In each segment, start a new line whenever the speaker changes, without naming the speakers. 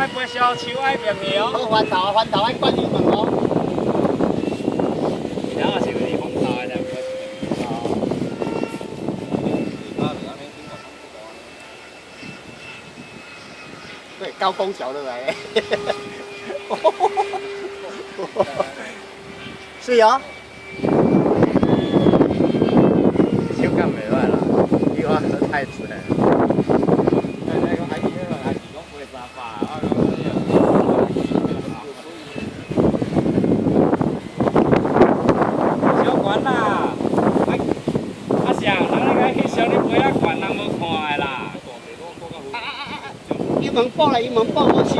爱背小手爱面面哦。
好翻头翻头爱关你门哦。
然后是不是风头的？
对，高空桥的来。是哦。
手感袂歹啦，比我喝太子嘞。小管啦，啊啥，人那个翕相你背啊管，人无看的啦。
一门报来一门报过去。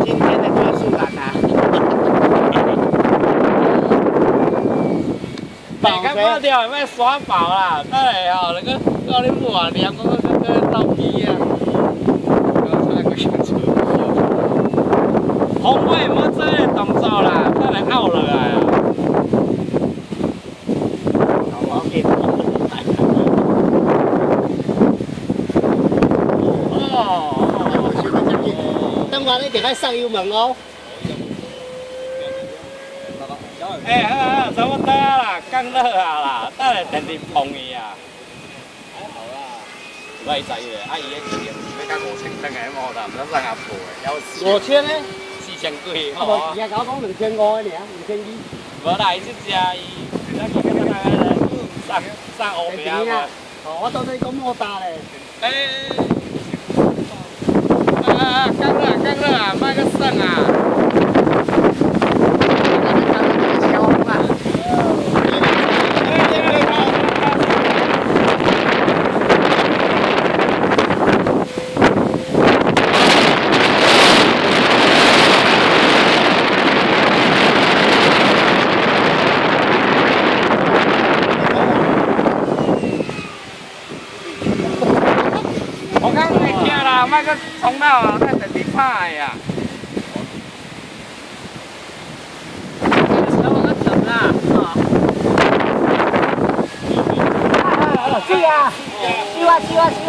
今天的歌速感啊！
看到掉有咩耍宝啦？等下吼，那个到你母啊，连讲个倒机啊！红尾无做个动作啦，等下拗落来啊！
好给哦，等下你得爱上油门哦。
好，差不多啦，降落啊啦，等下电池碰伊啊。还好啦，我10月，伊迄之前要甲5000等个毛啦，毋知送阿婆的，要死。
5000呢
4000几，
啊无，伊也甲我讲2500个尔，2200。
无啦，伊即只伊，咱去看看送乌饼啊。
哦，我当你讲莫打咧。
降落啊，莫阁耍啊。 我刚才听啦，莫阁冲到啊，那电池歹呀。
是啊，是啊。